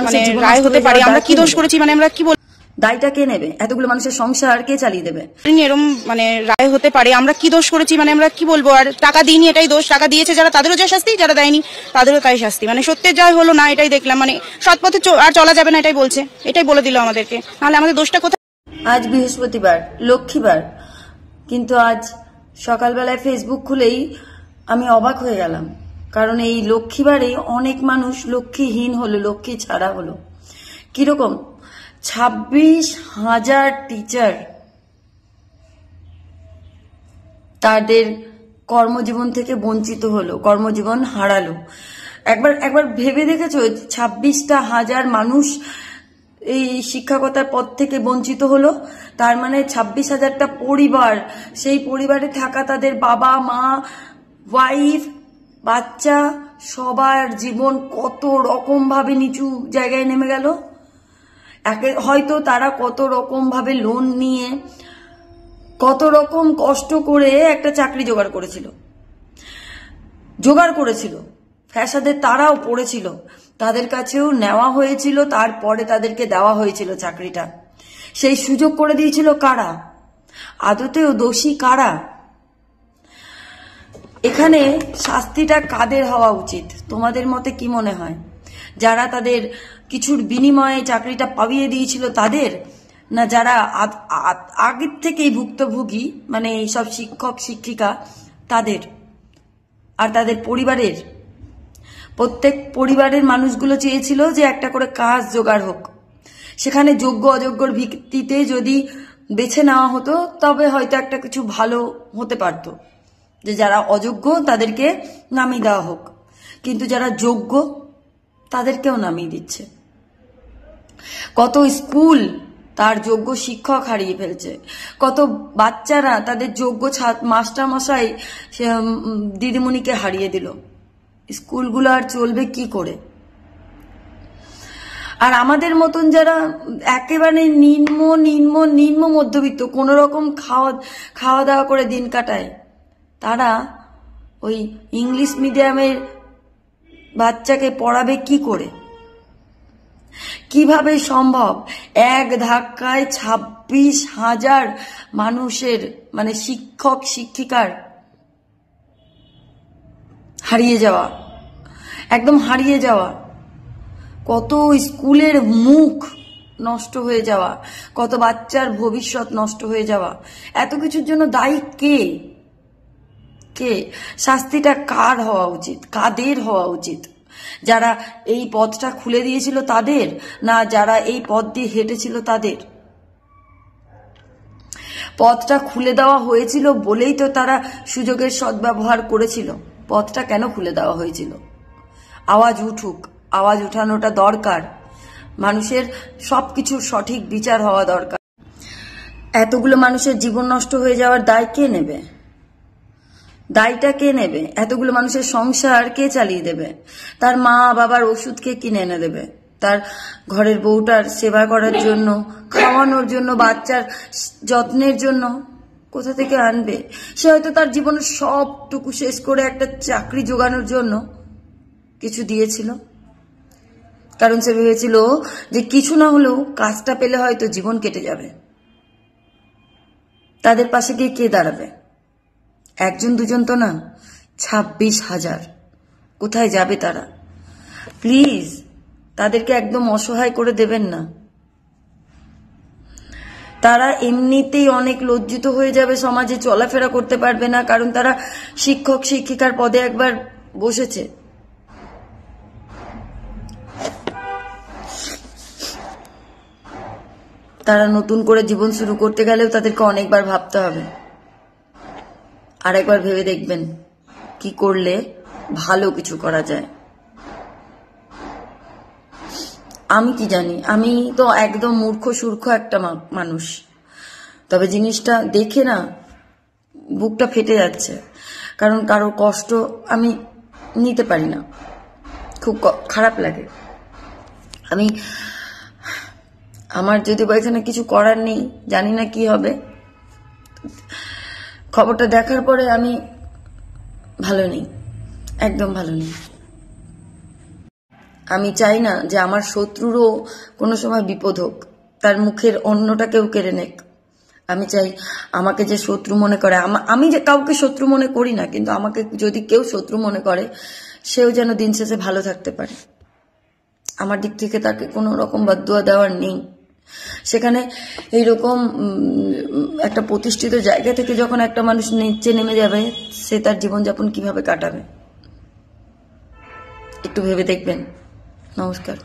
মানুষের জীবন রায় হতে পারে। আমরা কি দোষ করেছি, আমরা কি বল, দায়টা কে নেবে? এতগুলো মানুষের সংসার কে চালিয়ে দেবে? এরকম রায় হতে পারে। আমরা কি দোষ করেছি, আমরা কি বলবো? আর টাকা দিইনি এটাই দোষ, টাকা দিয়েছে যারা তাদেরও যা শাস্তি, যারা দেয়নি তাদেরও তাই শাস্তি। সত্যের জয় হলো না, এটাই দেখলাম। সৎ পথে আর চলা যাবে না, এটাই বলছে, এটাই বলে দিল আমাদেরকে। নাহলে আমাদের দোষটা কোথায়? আজ বৃহস্পতিবার, লক্ষ্মীবার, কিন্তু আজ সকালবেলায় ফেসবুক খুলেই আমি অবাক হয়ে গেলাম। কারণ এই লক্ষ্মীবারে অনেক মানুষ লক্ষ্মীহীন হলো, লক্ষ্মী ছাড়া হলো। কিরকম? 26,000 টিচার তাদের কর্মজীবন থেকে বঞ্চিত হলো, কর্মজীবন হারালো। একবার ভেবে দেখেছো, 26,000 মানুষ এই শিক্ষকতার পদ থেকে বঞ্চিত হলো। তার 26,000টা পরিবার, সেই পরিবারে থাকা তাদের বাবা মা, ওয়াইফ, বাচ্চা, সবার জীবন কত রকম ভাবে নিচু জায়গায় নেমে গেল। হয়তো তারা কত রকম ভাবে লোন নিয়ে, কত রকম কষ্ট করে একটা চাকরি জোগাড় করেছিল, ফ্যাসাদে তারাও পড়েছিল, তাদের কাছেও নেওয়া হয়েছিল, তারপরে তাদেরকে দেওয়া হয়েছিল চাকরিটা। সেই সুযোগ করে দিয়েছিল কারা? আদতেও দোষী কারা? এখানে শাস্তিটা কাদের হওয়া উচিত? তোমাদের মতে কি মনে হয়? যারা তাদের কিছুর বিনিময়ে চাকরিটা পাইয়ে দিয়েছিল তাদের, না যারা আগের থেকেই ভুক্তভোগী, এইসব শিক্ষক শিক্ষিকা তাদের, আর তাদের পরিবারের? প্রত্যেক পরিবারের মানুষগুলো চেয়েছিল যে একটা করে কাজ জোগাড় হোক। সেখানে যোগ্য অযোগ্যর ভিত্তিতে যদি বেছে নেওয়া হতো তবে হয়তো একটা কিছু ভালো হতে পারত, যে যারা অযোগ্য তাদেরকে নামিয়ে দেওয়া হোক। কিন্তু যারা যোগ্য তাদেরকেও নামিয়ে দিচ্ছে। কত স্কুল তার যোগ্য শিক্ষক হারিয়ে ফেলছে, কত বাচ্চারা তাদের যোগ্য মাস্টার মশাই দিদিমণিকে হারিয়ে দিল। স্কুলগুলো আর চলবে কি করে? আর আমাদের মতন যারা একেবারে নিম্ন মধ্যবিত্ত, কোনো রকম খাওয়া দাওয়া করে দিন কাটায়, তারা ওই ইংলিশ মিডিয়ামের বাচ্চাকে পড়াবে কি করে? কিভাবে সম্ভব এক ধাক্কায় 26,000 মানুষের শিক্ষক শিক্ষিকার হারিয়ে যাওয়া, একদম হারিয়ে যাওয়া, কত স্কুলের মুখ নষ্ট হয়ে যাওয়া, কত বাচ্চার ভবিষ্যৎ নষ্ট হয়ে যাওয়া। এত কিছুর জন্য দায়ী কে? শাস্তিটা কার হওয়া উচিত? কাদের হওয়া উচিত? যারা এই পথটা খুলে দিয়েছিল তাদের, না যারা এই পথ দিয়ে হেঁটেছিল তাদের? পথটা খুলে দেওয়া হয়েছিল বলেই তো তারা সুযোগের সদ্ব্যবহার করেছিল। পথটা কেন খুলে দেওয়া হয়েছিল? আওয়াজ উঠুক, আওয়াজ উঠানোটা দরকার। মানুষের সবকিছুর সঠিক বিচার হওয়া দরকার। এতগুলো মানুষের জীবন নষ্ট হয়ে যাওয়ার দায় কে নেবে? দায়টা কে নেবে? এতগুলো মানুষের সংসার কে চালিয়ে দেবে? তার মা বাবার ওষুধ কে কিনে এনে দেবে? তার ঘরের বউটার সেবা করার জন্য, খাওয়ানোর জন্য, বাচ্চার যত্নের জন্য কোথা থেকে আনবে? সে হয়তো তার জীবনের সবটুকু শেষ করে একটা চাকরি জোগানোর জন্য কিছু দিয়েছিল, কারণ সে ভেবেছিল যে কিছু না হলেও কাজটা পেলে হয়তো জীবন কেটে যাবে। তাদের পাশে গিয়ে কে দাঁড়াবে? একজন দুজন তো না, 26,000। কোথায় যাবে তারা? প্লিজ তাদেরকে একদম অসহায় করে দেবেন না। তারা এমনিতেই অনেক লজ্জিত হয়ে যাবে, সমাজে চলাফেরা করতে পারবে না, কারণ তারা শিক্ষক শিক্ষিকার পদে একবার বসেছে। তারা নতুন করে জীবন শুরু করতে গেলেও তাদেরকে অনেকবার ভাবতে হবে। আর একবার ভেবে দেখবেন কি করলে ভালো কিছু করা যায়। আমি কি জানি, আমি তো একদম মূর্খ সূর্খ একটা মানুষ, তবে জিনিসটা দেখে না বুকটা ফেটে যাচ্ছে। কারণ কারোর কষ্ট আমি নিতে পারি না, খুব খারাপ লাগে। আমার যদি বা এখানে কিছু করার নেই, জানি না কি হবে। খবরটা দেখার পরে আমি ভালো নেই, একদম ভালো নেই। আমি চাই না যে আমার শত্রুরও কোনো সময় বিপদ হোক, তার মুখের অন্নটা কেউ কেড়ে নেক। আমি চাই আমাকে যে শত্রু মনে করে, আমি যে কাউকে শত্রু মনে করি না, কিন্তু আমাকে যদি কেউ শত্রু মনে করে সেও যেন দিন শেষে ভালো থাকতে পারে। আমার দিক থেকে তাকে কোনো রকম বদদুয়া দেওয়ার নেই। সেখানে এইরকম একটা প্রতিষ্ঠিত জায়গা থেকে যখন একটা মানুষ নিচে নেমে যাবে, সে তার জীবনযাপন কিভাবে কাটাবে একটু ভেবে দেখবেন। নমস্কার।